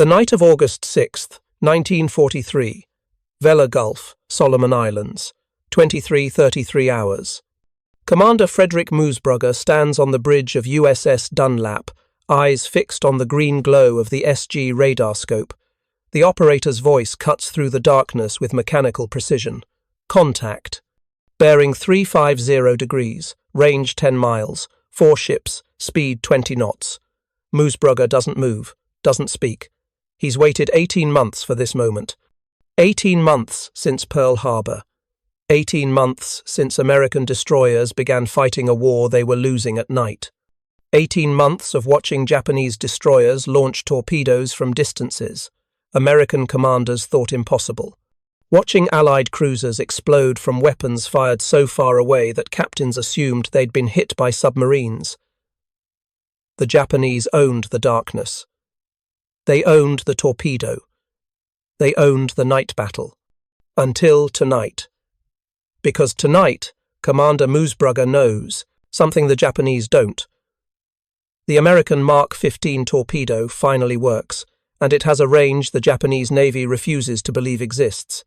The night of August 6th, 1943. Vela Gulf, Solomon Islands. 23:33 hours. Commander Frederick Moosbrugger stands on the bridge of USS Dunlap, eyes fixed on the green glow of the SG radar scope. The operator's voice cuts through the darkness with mechanical precision. Contact. Bearing 350 degrees, range 10 miles, 4 ships, speed 20 knots. Moosbrugger doesn't move, doesn't speak. He's waited 18 months for this moment. 18 months since Pearl Harbor. 18 months since American destroyers began fighting a war they were losing at night. 18 months of watching Japanese destroyers launch torpedoes from distances American commanders thought impossible. Watching Allied cruisers explode from weapons fired so far away that captains assumed they'd been hit by submarines. The Japanese owned the darkness. They owned the torpedo. They owned the night battle. Until tonight. Because tonight, Commander Moosbrugger knows something the Japanese don't. The American Mark 15 torpedo finally works, and it has a range the Japanese Navy refuses to believe exists.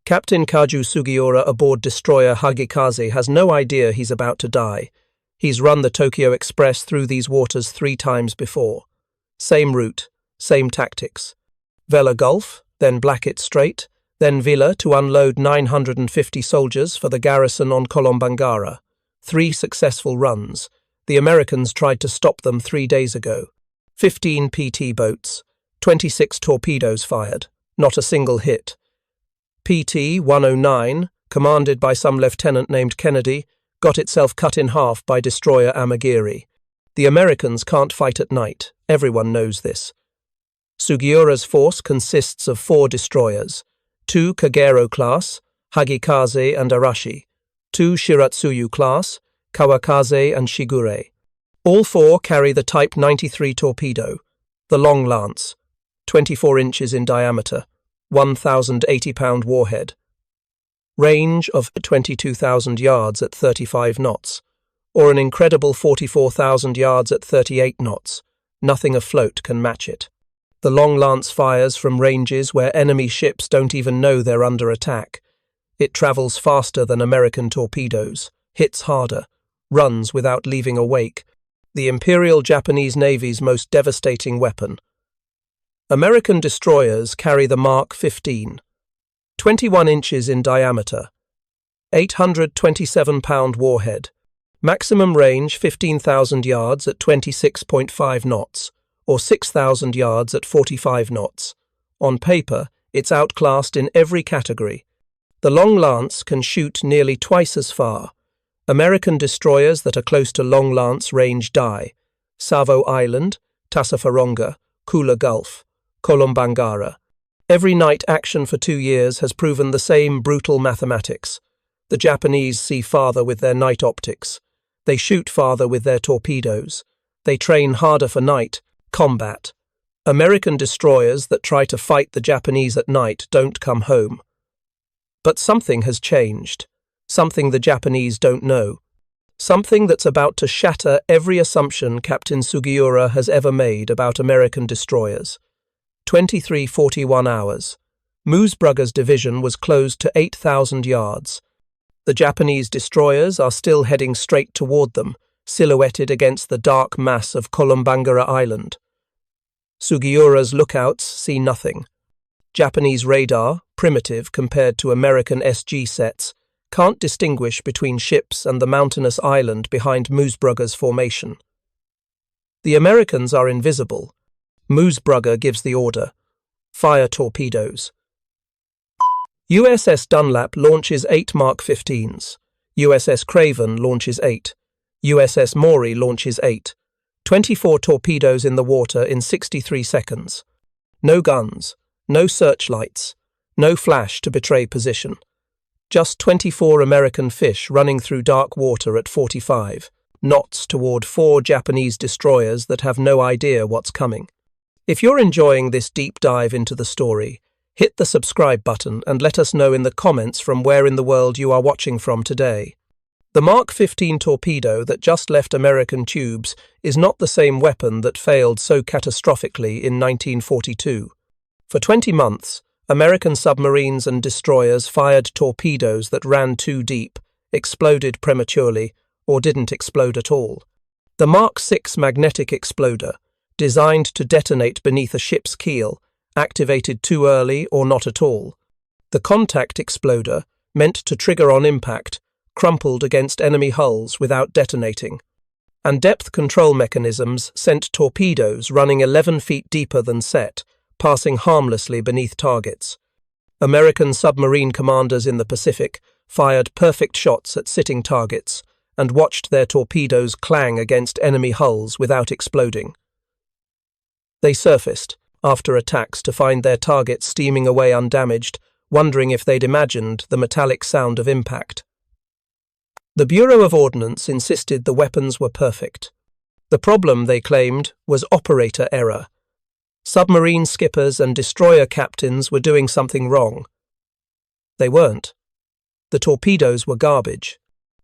Captain Kaju Sugiura aboard destroyer Hagikaze has no idea he's about to die. He's run the Tokyo Express through these waters 3 times before. Same route, same tactics. Vela Gulf, then Blackett Strait, then Villa to unload 950 soldiers for the garrison on Kolombangara. 3 successful runs. The Americans tried to stop them 3 days ago. 15 PT boats, 26 torpedoes fired, not a single hit. PT 109, commanded by some lieutenant named Kennedy, got itself cut in half by destroyer Amagiri. The Americans can't fight at night, everyone knows this. Sugiura's force consists of 4 destroyers, 2 Kagero class, Hagikaze and Arashi, 2 Shiratsuyu class, Kawakaze and Shigure. All 4 carry the Type 93 torpedo, the Long Lance, 24 inches in diameter, 1,080-pound warhead. Range of 22,000 yards at 35 knots, or an incredible 44,000 yards at 38 knots. Nothing afloat can match it. The Long Lance fires from ranges where enemy ships don't even know they're under attack. It travels faster than American torpedoes, hits harder, runs without leaving a wake. The Imperial Japanese Navy's most devastating weapon. American destroyers carry the Mark 15, 21 inches in diameter, 827-pound warhead, maximum range 15,000 yards at 26.5 knots, or 6,000 yards at 45 knots. On paper, it's outclassed in every category. The Long Lance can shoot nearly twice as far. American destroyers that are close to Long Lance range die: Salvo Island, Tassafaronga, Kula Gulf, Kolombangara. Every night action for 2 years has proven the same brutal mathematics. The Japanese see farther with their night optics. They shoot farther with their torpedoes. They train harder for night combat. American destroyers that try to fight the Japanese at night don't come home. But something has changed. Something the Japanese don't know. Something that's about to shatter every assumption Captain Sugiura has ever made about American destroyers. 23:41 hours. Moosbrugger's division was closed to 8,000 yards. The Japanese destroyers are still heading straight toward them, silhouetted against the dark mass of Kolombangara Island. Sugiura's lookouts see nothing. Japanese radar, primitive compared to American SG sets, can't distinguish between ships and the mountainous island behind Moosbrugger's formation. The Americans are invisible. Moosbrugger gives the order: fire torpedoes. USS Dunlap launches 8 Mark 15s. USS Craven launches 8. USS Maury launches 8. 24 torpedoes in the water in 63 seconds. No guns, no searchlights, no flash to betray position. Just 24 American fish running through dark water at 45 knots toward 4 Japanese destroyers that have no idea what's coming. If you're enjoying this deep dive into the story, hit the subscribe button and let us know in the comments from where in the world you are watching from today. The Mark 15 torpedo that just left American tubes is not the same weapon that failed so catastrophically in 1942. For 20 months, American submarines and destroyers fired torpedoes that ran too deep, exploded prematurely, or didn't explode at all. The Mark 6 magnetic exploder, designed to detonate beneath a ship's keel, activated too early or not at all. The contact exploder, meant to trigger on impact, crumpled against enemy hulls without detonating. And depth control mechanisms sent torpedoes running 11 feet deeper than set, passing harmlessly beneath targets. American submarine commanders in the Pacific fired perfect shots at sitting targets and watched their torpedoes clang against enemy hulls without exploding. They surfaced, after attacks, to find their targets steaming away undamaged, wondering if they'd imagined the metallic sound of impact. The Bureau of Ordnance insisted the weapons were perfect. The problem, they claimed, was operator error. Submarine skippers and destroyer captains were doing something wrong. They weren't. The torpedoes were garbage.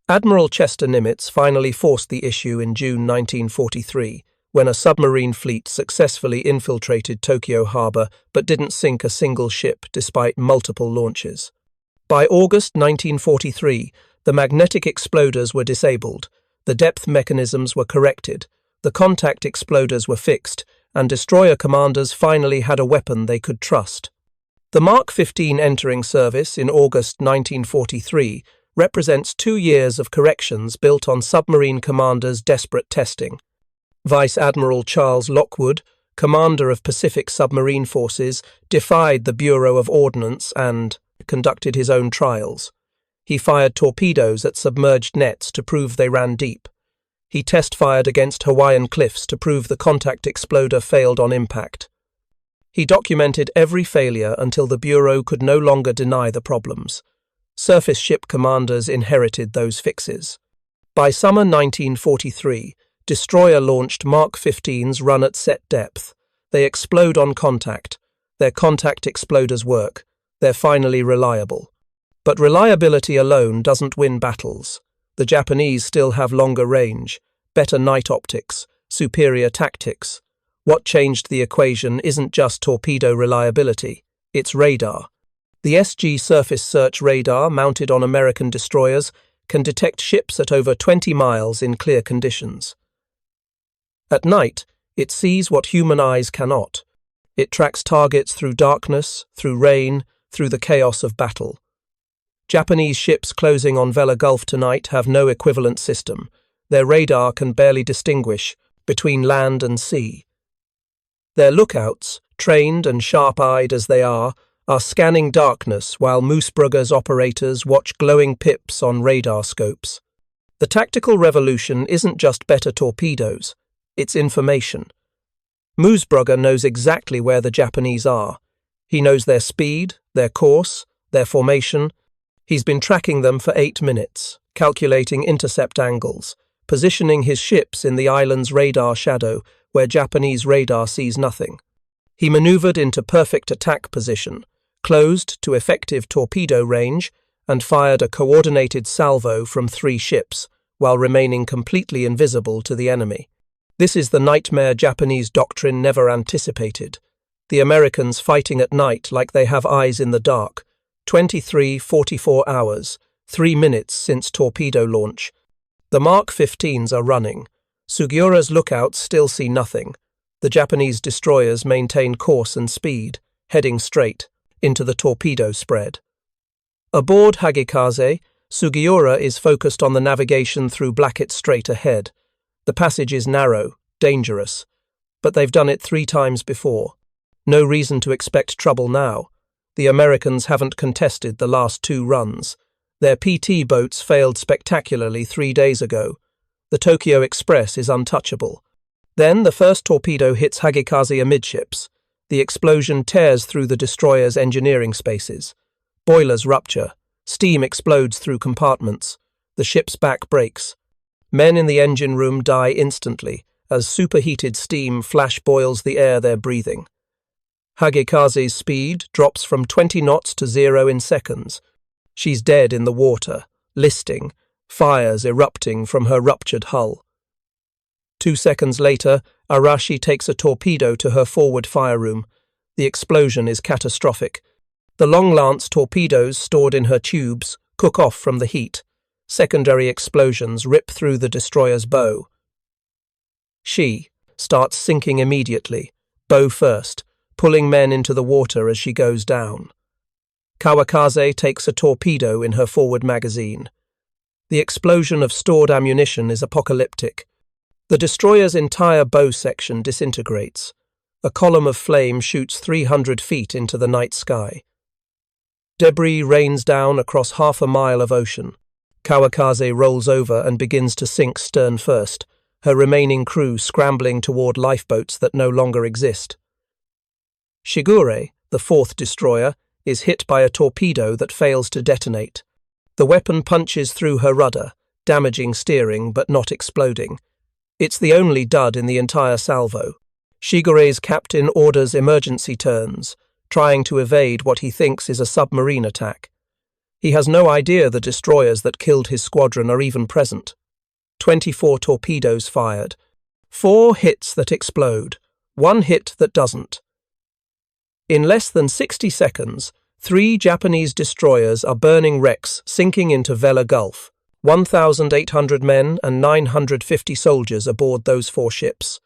Admiral Chester Nimitz finally forced the issue in June 1943, when a submarine fleet successfully infiltrated Tokyo Harbor but didn't sink a single ship despite multiple launches. By August 1943, the magnetic exploders were disabled, the depth mechanisms were corrected, the contact exploders were fixed, and destroyer commanders finally had a weapon they could trust. The Mark 15 entering service in August 1943 represents 2 years of corrections built on submarine commanders' desperate testing. Vice Admiral Charles Lockwood, commander of Pacific Submarine Forces, defied the Bureau of Ordnance and conducted his own trials. He fired torpedoes at submerged nets to prove they ran deep. He test-fired against Hawaiian cliffs to prove the contact exploder failed on impact. He documented every failure until the Bureau could no longer deny the problems. Surface ship commanders inherited those fixes. By summer 1943, destroyer-launched Mark 15s run at set depth. They explode on contact. Their contact exploders work. They're finally reliable. But reliability alone doesn't win battles. The Japanese still have longer range, better night optics, superior tactics. What changed the equation isn't just torpedo reliability, it's radar. The SG surface search radar mounted on American destroyers can detect ships at over 20 miles in clear conditions. At night, it sees what human eyes cannot. It tracks targets through darkness, through rain, through the chaos of battle. Japanese ships closing on Vella Gulf tonight have no equivalent system. Their radar can barely distinguish between land and sea. Their lookouts, trained and sharp-eyed as they are scanning darkness while Moosbrugger's operators watch glowing pips on radar scopes. The tactical revolution isn't just better torpedoes, it's information. Moosbrugger knows exactly where the Japanese are. He knows their speed, their course, their formation. He's been tracking them for 8 minutes, calculating intercept angles, positioning his ships in the island's radar shadow where Japanese radar sees nothing. He maneuvered into perfect attack position, closed to effective torpedo range, and fired a coordinated salvo from 3 ships, while remaining completely invisible to the enemy. This is the nightmare Japanese doctrine never anticipated. The Americans fighting at night like they have eyes in the dark. 23-44 hours, 3 minutes since torpedo launch. The Mark 15s are running. Sugiura's lookouts still see nothing. The Japanese destroyers maintain course and speed, heading straight into the torpedo spread. Aboard Hagikaze, Sugiura is focused on the navigation through Blackett Strait ahead. The passage is narrow, dangerous, but they've done it 3 times before. No reason to expect trouble now. The Americans haven't contested the last 2 runs. Their PT boats failed spectacularly 3 days ago. The Tokyo Express is untouchable. Then the first torpedo hits Hagikaze amidships. The explosion tears through the destroyer's engineering spaces. Boilers rupture. Steam explodes through compartments. The ship's back breaks. Men in the engine room die instantly as superheated steam flash boils the air they're breathing. Hagikaze's speed drops from 20 knots to 0 in seconds. She's dead in the water, listing, fires erupting from her ruptured hull. 2 seconds later, Arashi takes a torpedo to her forward fire room. The explosion is catastrophic. The long-lance torpedoes stored in her tubes cook off from the heat. Secondary explosions rip through the destroyer's bow. She starts sinking immediately, bow first, pulling men into the water as she goes down. Kawakaze takes a torpedo in her forward magazine. The explosion of stored ammunition is apocalyptic. The destroyer's entire bow section disintegrates. A column of flame shoots 300 feet into the night sky. Debris rains down across half a mile of ocean. Kawakaze rolls over and begins to sink stern first, her remaining crew scrambling toward lifeboats that no longer exist. Shigure, the fourth destroyer, is hit by a torpedo that fails to detonate. The weapon punches through her rudder, damaging steering but not exploding. It's the only dud in the entire salvo. Shigure's captain orders emergency turns, trying to evade what he thinks is a submarine attack. He has no idea the destroyers that killed his squadron are even present. 24 torpedoes fired. 4 hits that explode. 1 hit that doesn't. In less than 60 seconds, 3 Japanese destroyers are burning wrecks sinking into Vella Gulf. 1,800 men and 950 soldiers aboard those 4 ships.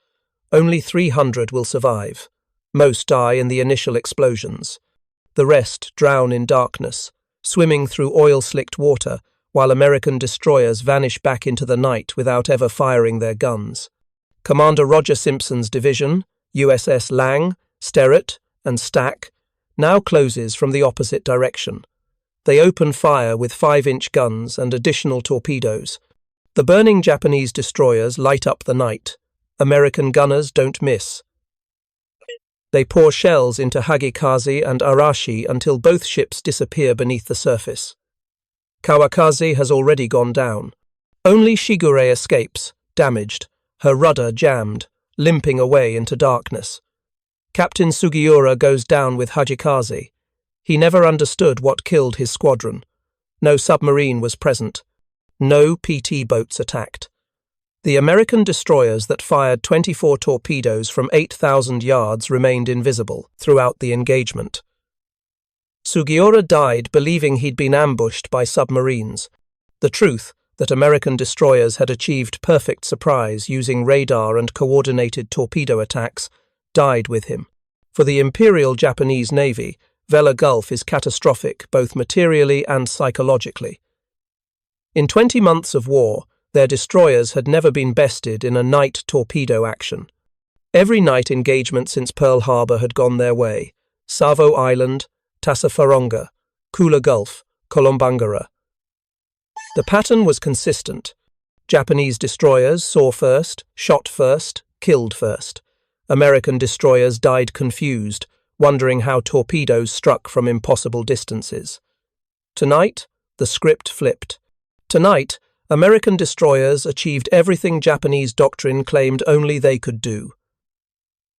Only 300 will survive. Most die in the initial explosions. The rest drown in darkness, swimming through oil-slicked water, while American destroyers vanish back into the night without ever firing their guns. Commander Roger Simpson's division, USS Lang, Sterrett, and Stack, now closes from the opposite direction. They open fire with 5-inch guns and additional torpedoes. The burning Japanese destroyers light up the night. American gunners don't miss. They pour shells into Hagikaze and Arashi until both ships disappear beneath the surface. Kawakaze has already gone down. Only Shigure escapes, damaged, her rudder jammed, limping away into darkness. Captain Sugiura goes down with Hagikaze. He never understood what killed his squadron. No submarine was present. No PT boats attacked. The American destroyers that fired 24 torpedoes from 8,000 yards remained invisible throughout the engagement. Sugiura died believing he'd been ambushed by submarines. The truth, that American destroyers had achieved perfect surprise using radar and coordinated torpedo attacks, died with him. For the Imperial Japanese Navy, Vella Gulf is catastrophic both materially and psychologically. In 20 months of war, their destroyers had never been bested in a night torpedo action. Every night engagement since Pearl Harbor had gone their way. Salvo Island, Tassafaronga, Kula Gulf, Kolombangara. The pattern was consistent. Japanese destroyers saw first, shot first, killed first. American destroyers died confused, wondering how torpedoes struck from impossible distances. Tonight, the script flipped. Tonight, American destroyers achieved everything Japanese doctrine claimed only they could do.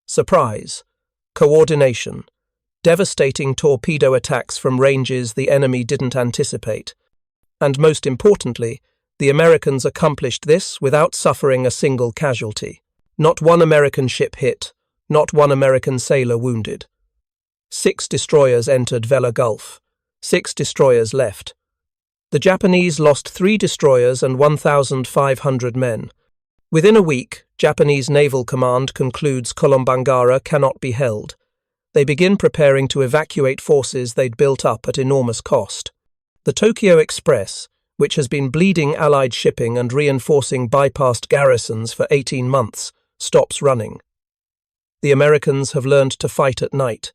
Surprise, coordination, devastating torpedo attacks from ranges the enemy didn't anticipate. And most importantly, the Americans accomplished this without suffering a single casualty. Not one American ship hit, not one American sailor wounded. 6 destroyers entered Vella Gulf. 6 destroyers left. The Japanese lost 3 destroyers and 1,500 men. Within a week, Japanese Naval Command concludes Kolombangara cannot be held. They begin preparing to evacuate forces they'd built up at enormous cost. The Tokyo Express, which has been bleeding Allied shipping and reinforcing bypassed garrisons for 18 months, stops running. The Americans have learned to fight at night,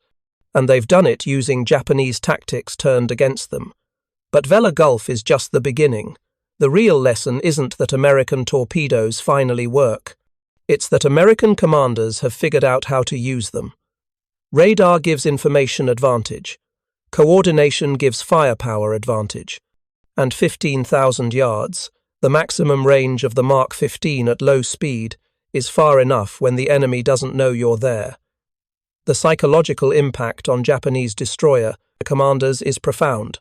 and they've done it using Japanese tactics turned against them. But Vella Gulf is just the beginning. The real lesson isn't that American torpedoes finally work. It's that American commanders have figured out how to use them. Radar gives information advantage. Coordination gives firepower advantage. And 15,000 yards, the maximum range of the Mark 15 at low speed, is far enough when the enemy doesn't know you're there. The psychological impact on Japanese destroyer commanders is profound.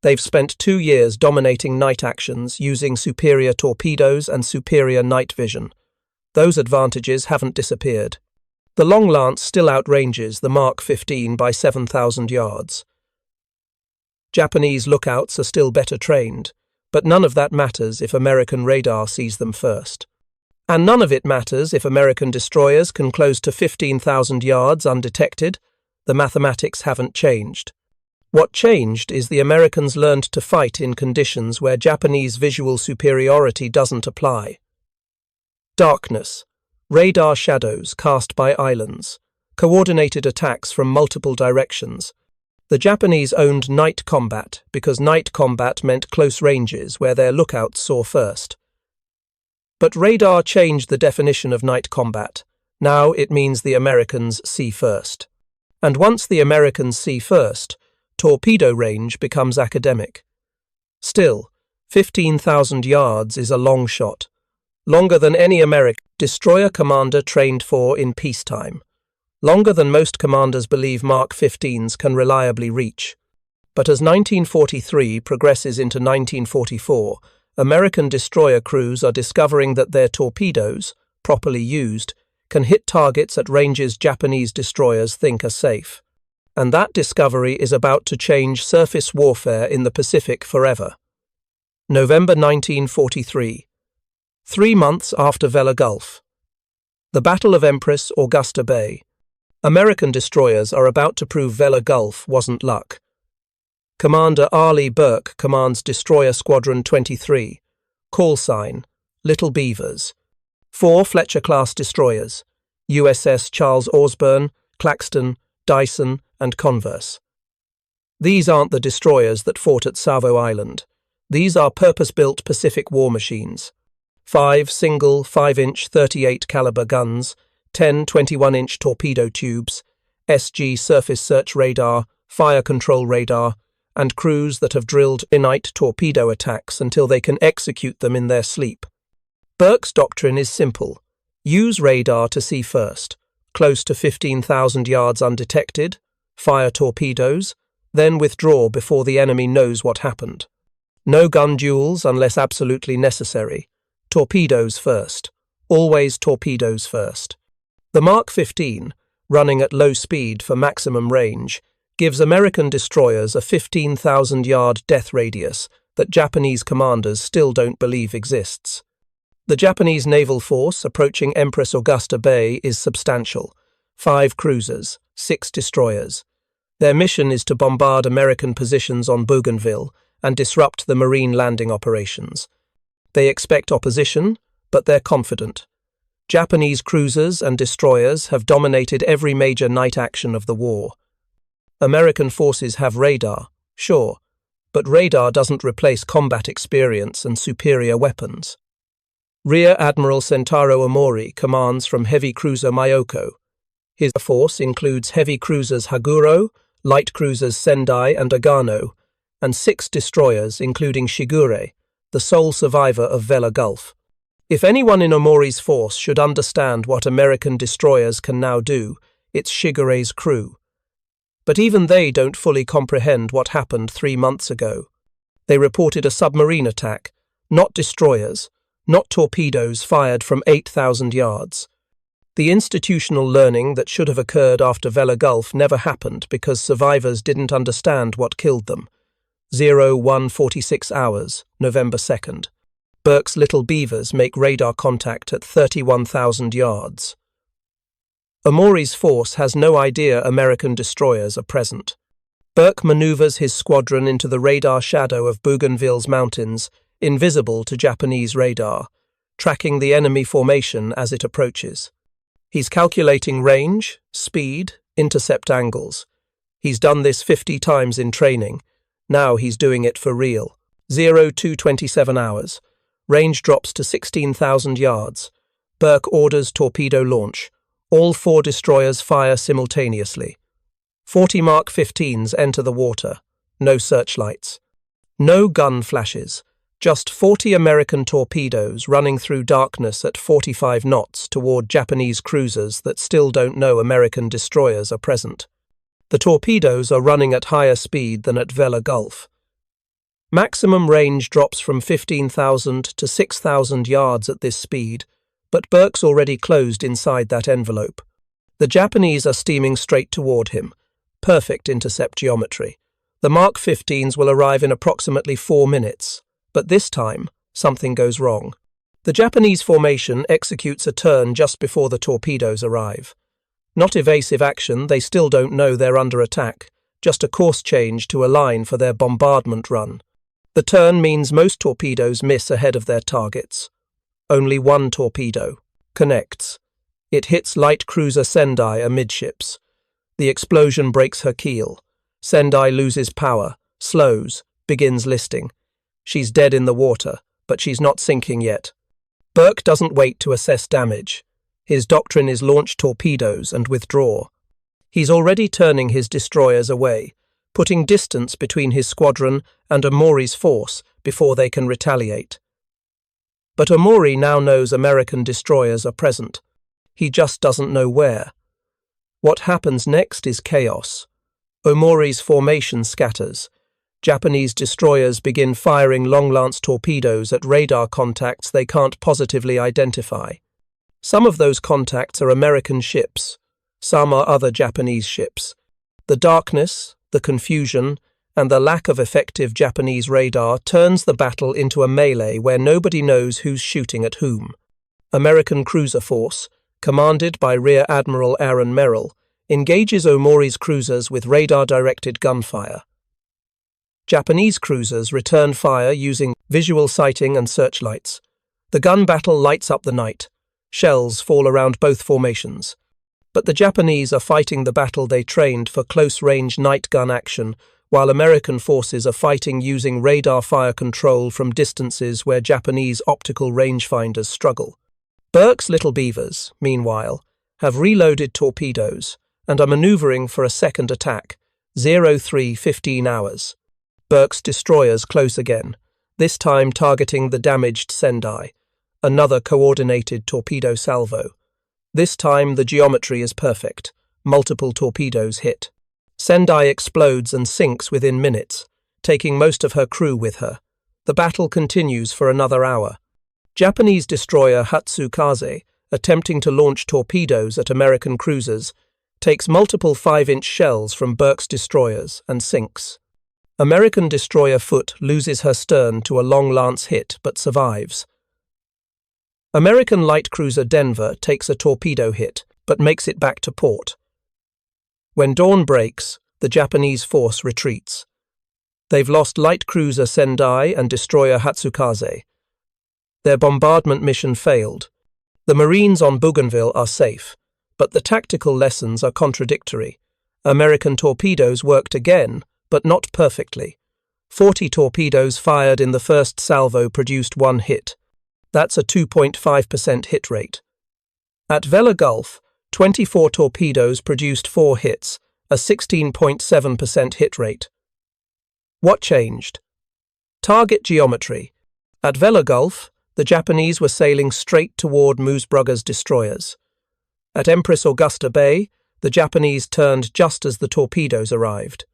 They've spent 2 years dominating night actions using superior torpedoes and superior night vision. Those advantages haven't disappeared. The Long Lance still outranges the Mark 15 by 7,000 yards. Japanese lookouts are still better trained, but none of that matters if American radar sees them first. And none of it matters if American destroyers can close to 15,000 yards undetected. The mathematics haven't changed. What changed is the Americans learned to fight in conditions where Japanese visual superiority doesn't apply. Darkness, radar shadows cast by islands, coordinated attacks from multiple directions. The Japanese owned night combat because night combat meant close ranges where their lookouts saw first. But radar changed the definition of night combat. Now it means the Americans see first. And once the Americans see first, torpedo range becomes academic. Still, 15,000 yards is a long shot, longer than any American destroyer commander trained for in peacetime, longer than most commanders believe Mark 15s can reliably reach. But as 1943 progresses into 1944, American destroyer crews are discovering that their torpedoes, properly used, can hit targets at ranges Japanese destroyers think are safe. And that discovery is about to change surface warfare in the Pacific forever. November 1943. 3 months after Vella Gulf. The Battle of Empress, Augusta Bay. American destroyers are about to prove Vella Gulf wasn't luck. Commander Arleigh Burke commands Destroyer Squadron 23. Call sign, Little Beavers. 4 Fletcher-class destroyers, USS Charles Osborne, Claxton, Dyson, and Converse. These aren't the destroyers that fought at Salvo Island. These are purpose-built Pacific war machines. 5 single 5-inch 38 caliber guns, 10 21-inch torpedo tubes, SG surface search radar, fire control radar, and crews that have drilled night torpedo attacks until they can execute them in their sleep. Burke's doctrine is simple. Use radar to see first, close to 15,000 yards undetected, fire torpedoes, then withdraw before the enemy knows what happened. No gun duels unless absolutely necessary. Torpedoes first. Always torpedoes first. The Mark 15, running at low speed for maximum range, gives American destroyers a 15,000-yard death radius that Japanese commanders still don't believe exists. The Japanese naval force approaching Empress Augusta Bay is substantial. 5 cruisers, 6 destroyers. Their mission is to bombard American positions on Bougainville and disrupt the marine landing operations. They expect opposition, but they're confident. Japanese cruisers and destroyers have dominated every major night action of the war. American forces have radar, sure, but radar doesn't replace combat experience and superior weapons. Rear Admiral Sentaro Omori commands from heavy cruiser Myoko. His force includes heavy cruisers Haguro, light cruisers Sendai and Agano, and 6 destroyers including Shigure, the sole survivor of Vella Gulf. If anyone in Omori's force should understand what American destroyers can now do, it's Shigure's crew. But even they don't fully comprehend what happened 3 months ago. They reported a submarine attack, not destroyers, not torpedoes fired from 8,000 yards. The institutional learning that should have occurred after Vella Gulf never happened because survivors didn't understand what killed them. 01:46 hours, November 2nd. Burke's Little Beavers make radar contact at 31,000 yards. Omori's force has no idea American destroyers are present. Burke maneuvers his squadron into the radar shadow of Bougainville's mountains, invisible to Japanese radar, tracking the enemy formation as it approaches. He's calculating range, speed, intercept angles. He's done this 50 times in training. Now he's doing it for real. 02:27 hours. Range drops to 16,000 yards. Burke orders torpedo launch. All 4 destroyers fire simultaneously. 40 Mark 15s enter the water. No searchlights. No gun flashes. Just 40 American torpedoes running through darkness at 45 knots toward Japanese cruisers that still don't know American destroyers are present. The torpedoes are running at higher speed than at Vella Gulf. Maximum range drops from 15,000 to 6,000 yards at this speed, but Burke's already closed inside that envelope. The Japanese are steaming straight toward him. Perfect intercept geometry. The Mark 15s will arrive in approximately 4 minutes, but this time, something goes wrong. The Japanese formation executes a turn just before the torpedoes arrive. Not evasive action, they still don't know they're under attack, just a course change to align for their bombardment run. The turn means most torpedoes miss ahead of their targets. Only one torpedo connects. It hits light cruiser Sendai amidships. The explosion breaks her keel. Sendai loses power, slows, begins listing. She's dead in the water, but she's not sinking yet. Burke doesn't wait to assess damage. His doctrine is launch torpedoes and withdraw. He's already turning his destroyers away, putting distance between his squadron and Omori's force before they can retaliate. But Omori now knows American destroyers are present. He just doesn't know where. What happens next is chaos. Omori's formation scatters. Japanese destroyers begin firing long-lance torpedoes at radar contacts they can't positively identify. Some of those contacts are American ships. Some are other Japanese ships. The darkness, the confusion, and the lack of effective Japanese radar turns the battle into a melee where nobody knows who's shooting at whom. American cruiser force, commanded by Rear Admiral Aaron Merrill, engages Omori's cruisers with radar-directed gunfire. Japanese cruisers return fire using visual sighting and searchlights. The gun battle lights up the night. Shells fall around both formations. But the Japanese are fighting the battle they trained for close-range night gun action, while American forces are fighting using radar fire control from distances where Japanese optical rangefinders struggle. Burke's Little Beavers, meanwhile, have reloaded torpedoes and are maneuvering for a second attack, 03:15 hours. Burke's destroyers close again, this time targeting the damaged Sendai, another coordinated torpedo salvo. This time the geometry is perfect. Multiple torpedoes hit. Sendai explodes and sinks within minutes, taking most of her crew with her. The battle continues for another hour. Japanese destroyer Hatsukaze, attempting to launch torpedoes at American cruisers, takes multiple 5-inch shells from Burke's destroyers and sinks. American destroyer Foote loses her stern to a long-lance hit but survives. American light cruiser Denver takes a torpedo hit but makes it back to port. When dawn breaks, the Japanese force retreats. They've lost light cruiser Sendai and destroyer Hatsukaze. Their bombardment mission failed. The Marines on Bougainville are safe, but the tactical lessons are contradictory. American torpedoes worked again, but not perfectly. 40 torpedoes fired in the first salvo produced 1 hit. That's a 2.5% hit rate. At Vela Gulf, 24 torpedoes produced 4 hits, a 16.7% hit rate. What changed? Target geometry. At Vela Gulf, the Japanese were sailing straight toward Moosbrugger's destroyers. At Empress Augusta Bay, the Japanese turned just as the torpedoes arrived.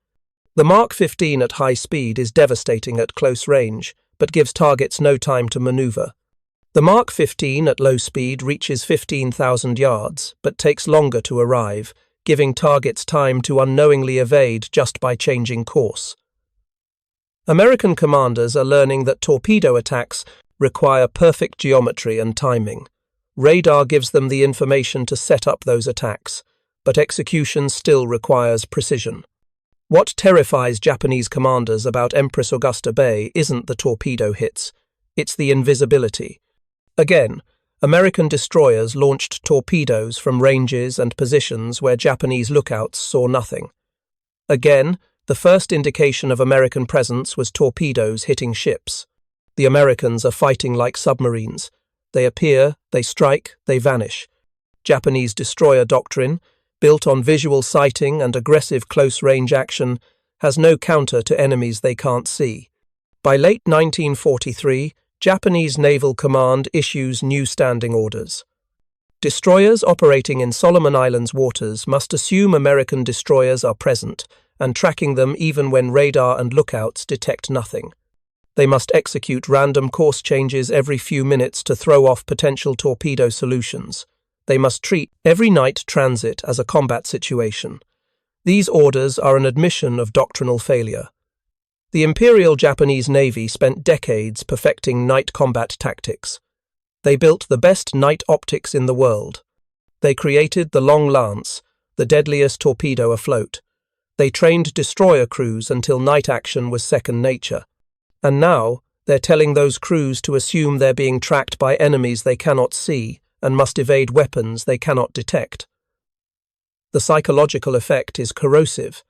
The Mark 15 at high speed is devastating at close range, but gives targets no time to maneuver. The Mark 15 at low speed reaches 15,000 yards, but takes longer to arrive, giving targets time to unknowingly evade just by changing course. American commanders are learning that torpedo attacks require perfect geometry and timing. Radar gives them the information to set up those attacks, but execution still requires precision. What terrifies Japanese commanders about Empress Augusta Bay isn't the torpedo hits, it's the invisibility. Again, American destroyers launched torpedoes from ranges and positions where Japanese lookouts saw nothing. Again, the first indication of American presence was torpedoes hitting ships. The Americans are fighting like submarines. They appear, they strike, they vanish. Japanese destroyer doctrine, built on visual sighting and aggressive close-range action, has no counter to enemies they can't see. By late 1943, Japanese Naval Command issues new standing orders. Destroyers operating in Solomon Islands waters must assume American destroyers are present and tracking them even when radar and lookouts detect nothing. They must execute random course changes every few minutes to throw off potential torpedo solutions. They must treat every night transit as a combat situation. These orders are an admission of doctrinal failure. The Imperial Japanese Navy spent decades perfecting night combat tactics. They built the best night optics in the world. They created the Long Lance, the deadliest torpedo afloat. They trained destroyer crews until night action was second nature. And now, they're telling those crews to assume they're being tracked by enemies they cannot see and must evade weapons they cannot detect. The psychological effect is corrosive.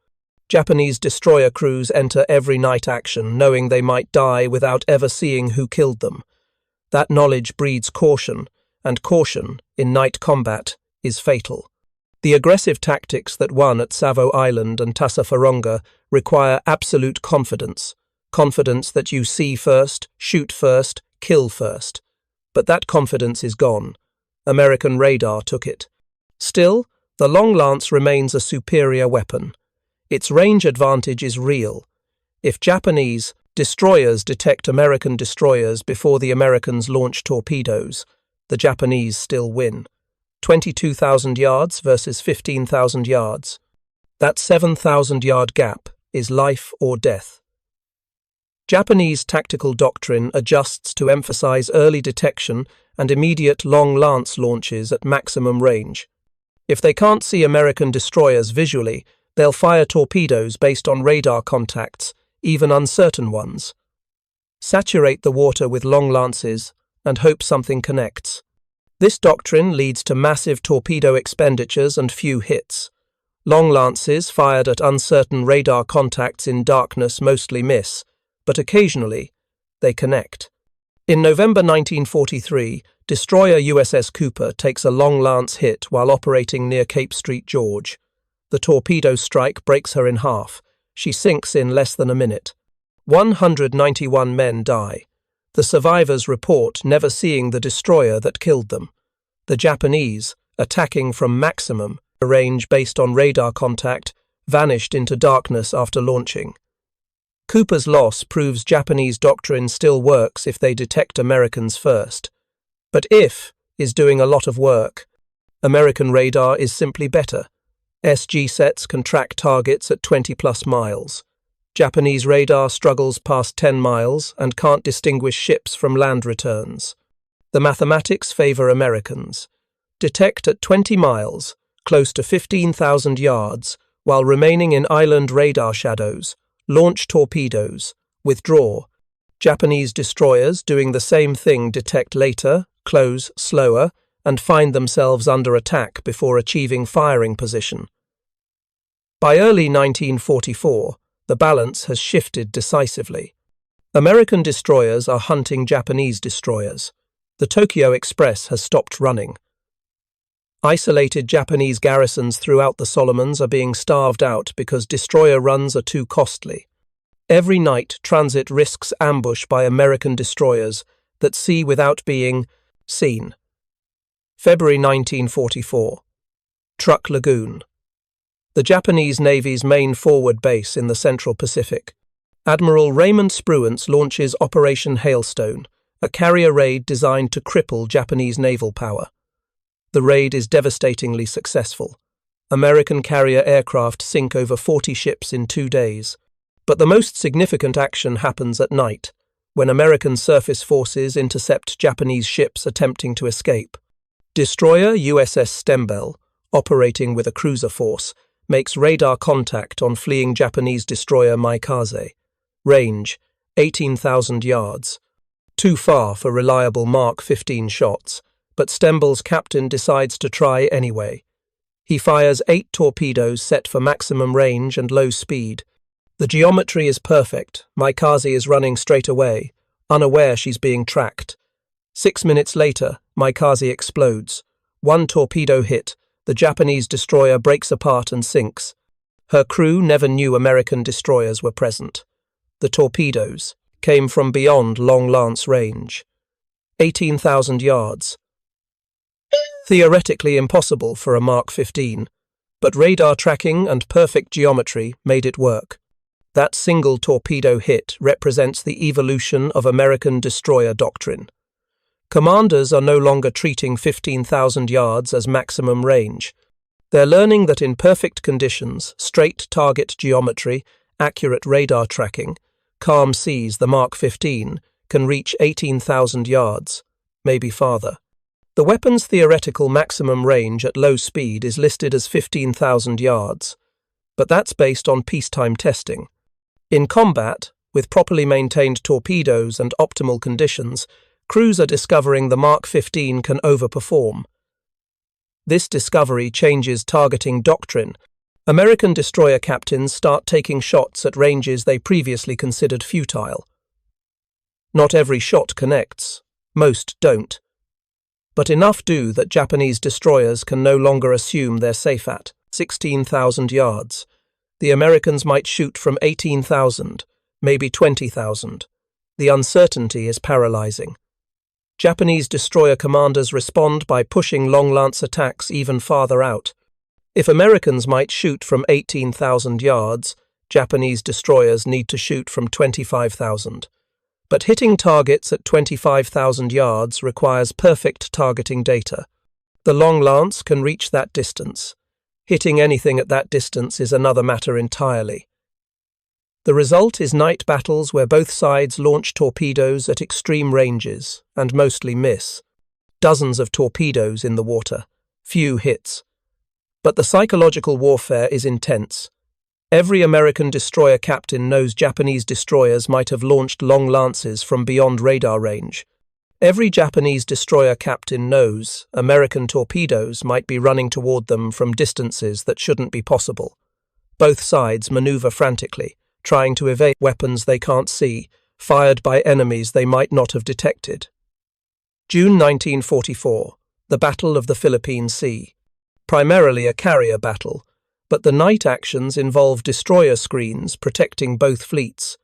Japanese destroyer crews enter every night action knowing they might die without ever seeing who killed them. That knowledge breeds caution, and caution, in night combat, is fatal. The aggressive tactics that won at Salvo Island and Tassafaronga require absolute confidence. Confidence that you see first, shoot first, kill first. But that confidence is gone. American radar took it. Still, the Long Lance remains a superior weapon. Its range advantage is real. If Japanese destroyers detect American destroyers before the Americans launch torpedoes, the Japanese still win. 22,000 yards versus 15,000 yards. That 7,000-yard gap is life or death. Japanese tactical doctrine adjusts to emphasize early detection and immediate Long Lance launches at maximum range. If they can't see American destroyers visually, they'll fire torpedoes based on radar contacts, even uncertain ones. Saturate the water with Long Lances and hope something connects. This doctrine leads to massive torpedo expenditures and few hits. Long Lances fired at uncertain radar contacts in darkness mostly miss, but occasionally they connect. In November 1943, destroyer USS Cooper takes a Long Lance hit while operating near Cape St. George. The torpedo strike breaks her in half. She sinks in less than a minute. 191 men die. The survivors report never seeing the destroyer that killed them. The Japanese, attacking from maximum range based on radar contact, vanished into darkness after launching. Cooper's loss proves Japanese doctrine still works if they detect Americans first. But if is doing a lot of work. American radar is simply better. SG sets can track targets at 20+ miles. Japanese radar struggles past 10 miles and can't distinguish ships from land returns. The mathematics favor Americans. Detect at 20 miles, close to 15,000 yards, while remaining in island radar shadows. Launch torpedoes. Withdraw. Japanese destroyers doing the same thing detect later, close slower, and find themselves under attack before achieving firing position. By early 1944, the balance has shifted decisively. American destroyers are hunting Japanese destroyers. The Tokyo Express has stopped running. Isolated Japanese garrisons throughout the Solomons are being starved out because destroyer runs are too costly. Every night, transit risks ambush by American destroyers that see without being seen. February 1944. Truk Lagoon. The Japanese Navy's main forward base in the Central Pacific. Admiral Raymond Spruance launches Operation Hailstone, a carrier raid designed to cripple Japanese naval power. The raid is devastatingly successful. American carrier aircraft sink over 40 ships in 2 days. But the most significant action happens at night, when American surface forces intercept Japanese ships attempting to escape. Destroyer USS Stembel, operating with a cruiser force, makes radar contact on fleeing Japanese destroyer Maikaze. Range, 18,000 yards. Too far for reliable Mark 15 shots, but Stembel's captain decides to try anyway. He fires 8 torpedoes set for maximum range and low speed. The geometry is perfect. Maikaze is running straight away, unaware she's being tracked. 6 minutes later, Maikaze explodes. 1 torpedo hit. The Japanese destroyer breaks apart and sinks. Her crew never knew American destroyers were present. The torpedoes came from beyond Long Lance range. 18,000 yards. Theoretically impossible for a Mark 15, but radar tracking and perfect geometry made it work. That single torpedo hit represents the evolution of American destroyer doctrine. Commanders are no longer treating 15,000 yards as maximum range. They're learning that in perfect conditions, straight target geometry, accurate radar tracking, calm seas, the Mark 15 can reach 18,000 yards, maybe farther. The weapon's theoretical maximum range at low speed is listed as 15,000 yards, but that's based on peacetime testing. In combat, with properly maintained torpedoes and optimal conditions, crews are discovering the Mark 15 can overperform. This discovery changes targeting doctrine. American destroyer captains start taking shots at ranges they previously considered futile. Not every shot connects. Most don't. But enough do that Japanese destroyers can no longer assume they're safe at 16,000 yards. The Americans might shoot from 18,000, maybe 20,000. The uncertainty is paralyzing. Japanese destroyer commanders respond by pushing long-lance attacks even farther out. If Americans might shoot from 18,000 yards, Japanese destroyers need to shoot from 25,000. But hitting targets at 25,000 yards requires perfect targeting data. The long lance can reach that distance. Hitting anything at that distance is another matter entirely. The result is night battles where both sides launch torpedoes at extreme ranges and mostly miss. Dozens of torpedoes in the water, few hits. But the psychological warfare is intense. Every American destroyer captain knows Japanese destroyers might have launched long lances from beyond radar range. Every Japanese destroyer captain knows American torpedoes might be running toward them from distances that shouldn't be possible. Both sides maneuver frantically, trying to evade weapons they can't see, fired by enemies they might not have detected. June 1944, the Battle of the Philippine Sea. Primarily a carrier battle, but the night actions involve destroyer screens protecting both fleets.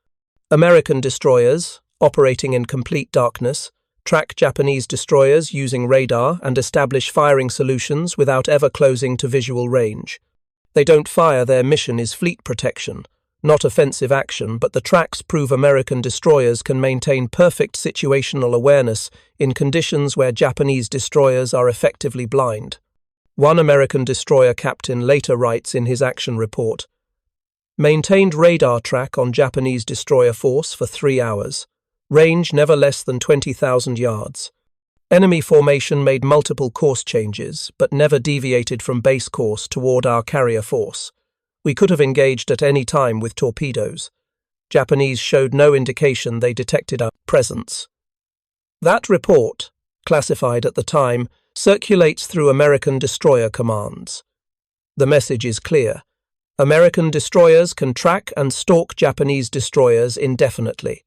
American destroyers, operating in complete darkness, track Japanese destroyers using radar and establish firing solutions without ever closing to visual range. They don't fire, their mission is fleet protection, not offensive action, but the tracks prove American destroyers can maintain perfect situational awareness in conditions where Japanese destroyers are effectively blind. One American destroyer captain later writes in his action report, "Maintained radar track on Japanese destroyer force for 3 hours. Range never less than 20,000 yards. Enemy formation made multiple course changes, but never deviated from base course toward our carrier force. We could have engaged at any time with torpedoes. Japanese showed no indication they detected our presence." That report, classified at the time, circulates through American destroyer commands. The message is clear. American destroyers can track and stalk Japanese destroyers indefinitely.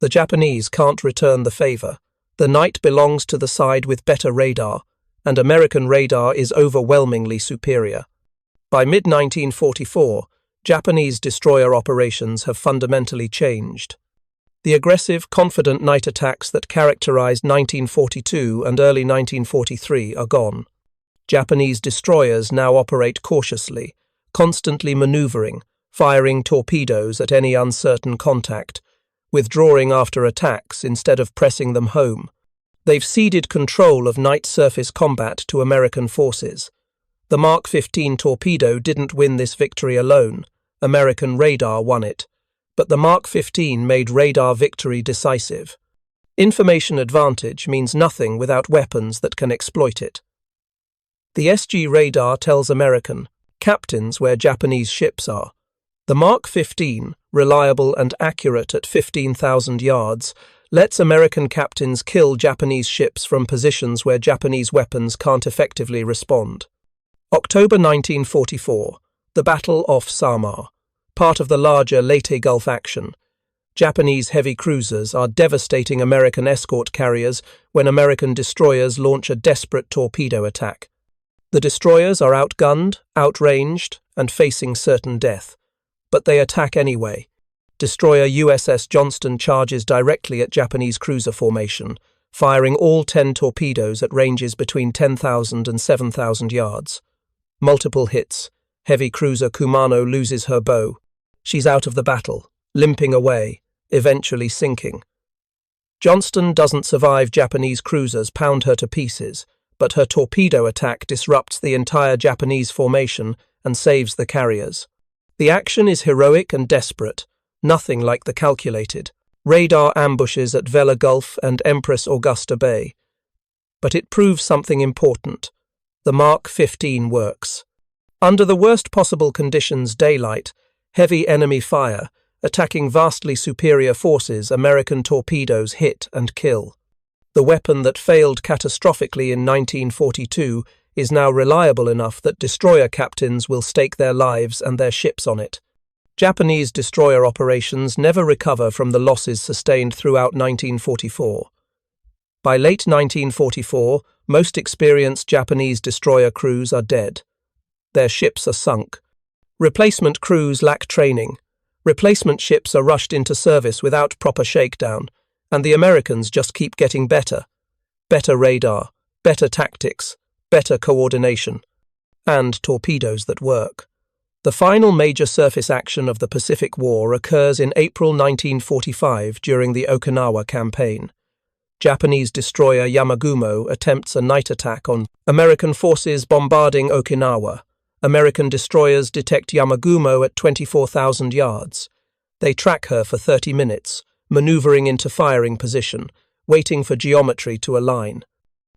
The Japanese can't return the favor. The night belongs to the side with better radar, and American radar is overwhelmingly superior. By mid-1944, Japanese destroyer operations have fundamentally changed. The aggressive, confident night attacks that characterized 1942 and early 1943 are gone. Japanese destroyers now operate cautiously, constantly maneuvering, firing torpedoes at any uncertain contact, withdrawing after attacks instead of pressing them home. They've ceded control of night surface combat to American forces. The Mark 15 torpedo didn't win this victory alone. American radar won it. But the Mark 15 made radar victory decisive. Information advantage means nothing without weapons that can exploit it. The SG radar tells American captains where Japanese ships are. The Mark 15, reliable and accurate at 15,000 yards, lets American captains kill Japanese ships from positions where Japanese weapons can't effectively respond. October 1944, the Battle off Samar. Part of the larger Leyte Gulf action. Japanese heavy cruisers are devastating American escort carriers when American destroyers launch a desperate torpedo attack. The destroyers are outgunned, outranged, and facing certain death. But they attack anyway. Destroyer USS Johnston charges directly at Japanese cruiser formation, firing all 10 torpedoes at ranges between 10,000 and 7,000 yards. Multiple hits. Heavy cruiser Kumano loses her bow. She's out of the battle, limping away, eventually sinking. Johnston doesn't survive. Japanese cruisers pound her to pieces, but her torpedo attack disrupts the entire Japanese formation and saves the carriers. The action is heroic and desperate, nothing like the calculated radar ambushes at Vela Gulf and Empress Augusta Bay. But it proves something important. The Mark 15 works. Under the worst possible conditions, daylight, heavy enemy fire, attacking vastly superior forces, American torpedoes hit and kill. The weapon that failed catastrophically in 1942 is now reliable enough that destroyer captains will stake their lives and their ships on it. Japanese destroyer operations never recover from the losses sustained throughout 1944. By late 1944, most experienced Japanese destroyer crews are dead. Their ships are sunk. Replacement crews lack training. Replacement ships are rushed into service without proper shakedown, and the Americans just keep getting better. Better radar, better tactics, better coordination, and torpedoes that work. The final major surface action of the Pacific War occurs in April 1945 during the Okinawa campaign. Japanese destroyer Yamagumo attempts a night attack on American forces bombarding Okinawa. American destroyers detect Yamagumo at 24,000 yards. They track her for 30 minutes, maneuvering into firing position, waiting for geometry to align.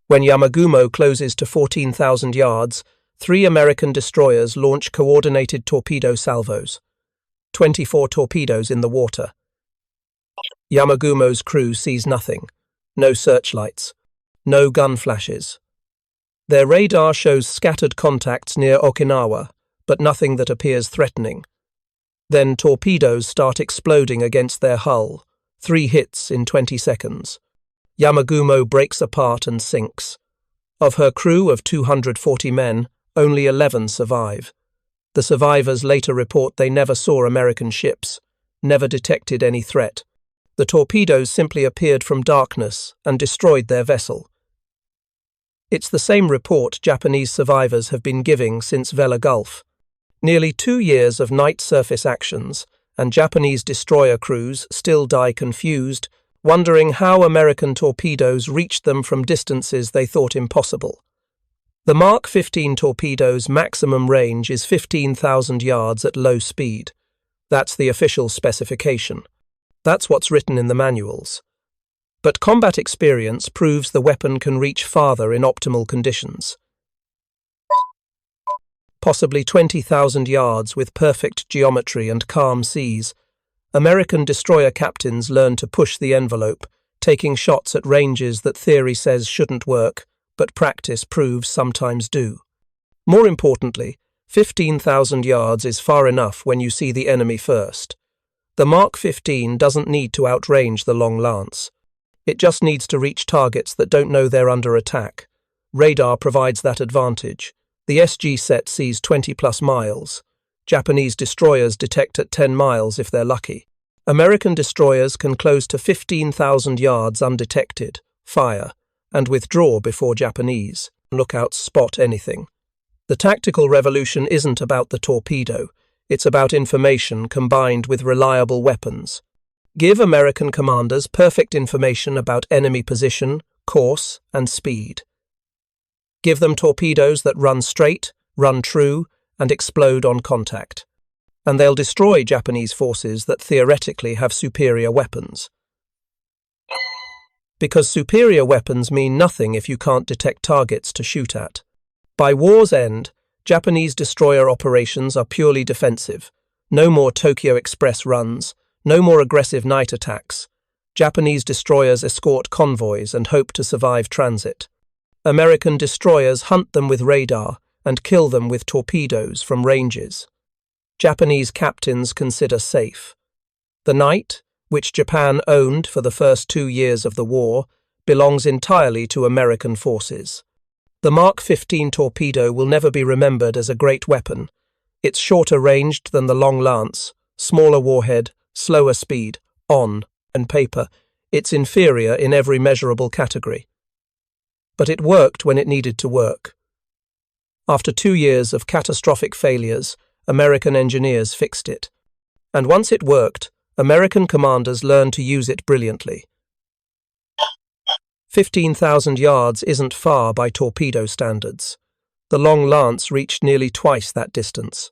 When Yamagumo closes to 14,000 yards, 3 American destroyers launch coordinated torpedo salvos. 24 torpedoes in the water. Yamagumo's crew sees nothing. No searchlights. No gun flashes. Their radar shows scattered contacts near Okinawa, but nothing that appears threatening. Then torpedoes start exploding against their hull. 3 hits in 20 seconds. Yamagumo breaks apart and sinks. Of her crew of 240 men, only 11 survive. The survivors later report they never saw American ships, never detected any threat. The torpedoes simply appeared from darkness and destroyed their vessel. It's the same report Japanese survivors have been giving since Vela Gulf. Nearly 2 years of night surface actions, and Japanese destroyer crews still die confused, wondering how American torpedoes reached them from distances they thought impossible. The Mark 15 torpedo's maximum range is 15,000 yards at low speed. That's the official specification. That's what's written in the manuals. But combat experience proves the weapon can reach farther in optimal conditions. Possibly 20,000 yards with perfect geometry and calm seas, American destroyer captains learn to push the envelope, taking shots at ranges that theory says shouldn't work, but practice proves sometimes do. More importantly, 15,000 yards is far enough when you see the enemy first. The Mark 15 doesn't need to outrange the long lance. It just needs to reach targets that don't know they're under attack. Radar provides that advantage. The SG set sees 20+ miles. Japanese destroyers detect at 10 miles if they're lucky. American destroyers can close to 15,000 yards undetected, fire, and withdraw before Japanese lookouts spot anything. The tactical revolution isn't about the torpedo. It's about information combined with reliable weapons. Give American commanders perfect information about enemy position, course, and speed. Give them torpedoes that run straight, run true, and explode on contact. And they'll destroy Japanese forces that theoretically have superior weapons. Because superior weapons mean nothing if you can't detect targets to shoot at. By war's end, Japanese destroyer operations are purely defensive. No more Tokyo Express runs, no more aggressive night attacks. Japanese destroyers escort convoys and hope to survive transit. American destroyers hunt them with radar and kill them with torpedoes from ranges. Japanese captains consider safe. The night, which Japan owned for the first 2 years of the war, belongs entirely to American forces. The Mark 15 torpedo will never be remembered as a great weapon. It's shorter ranged than the long lance, smaller warhead, slower speed, on paper. It's inferior in every measurable category. But it worked when it needed to work. After 2 years of catastrophic failures, American engineers fixed it. And once it worked, American commanders learned to use it brilliantly. 15,000 yards isn't far by torpedo standards. The long lance reached nearly twice that distance.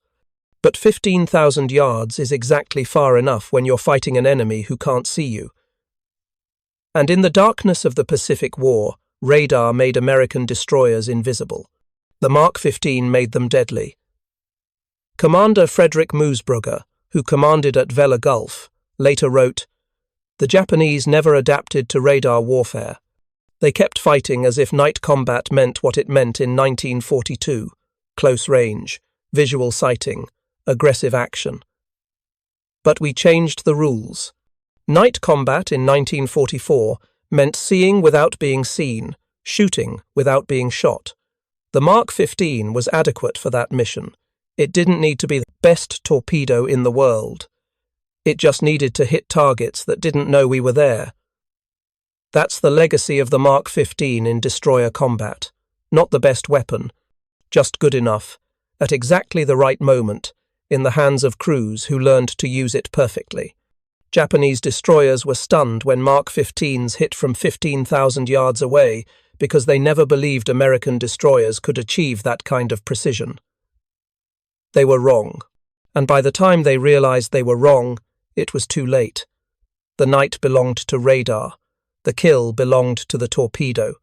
But 15,000 yards is exactly far enough when you're fighting an enemy who can't see you. And in the darkness of the Pacific War, radar made American destroyers invisible. The Mark 15 made them deadly. Commander Frederick Moosbrugger, who commanded at Vella Gulf, later wrote, "The Japanese never adapted to radar warfare. They kept fighting as if night combat meant what it meant in 1942, close range, visual sighting, aggressive action. But we changed the rules. Night combat in 1944 meant seeing without being seen, shooting without being shot. The Mark 15 was adequate for that mission. It didn't need to be the best torpedo in the world. It just needed to hit targets that didn't know we were there. That's the legacy of the Mark 15 in destroyer combat. Not the best weapon, just good enough, at exactly the right moment, in the hands of crews who learned to use it perfectly. Japanese destroyers were stunned when Mark 15s hit from 15,000 yards away because they never believed American destroyers could achieve that kind of precision. They were wrong, and by the time they realized they were wrong, it was too late. The night belonged to radar. The kill belonged to the torpedo,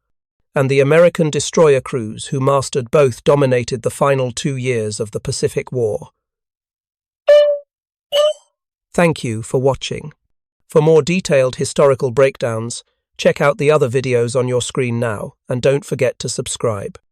and the American destroyer crews who mastered both dominated the final 2 years of the Pacific War. Thank you for watching. For more detailed historical breakdowns, check out the other videos on your screen now, and don't forget to subscribe.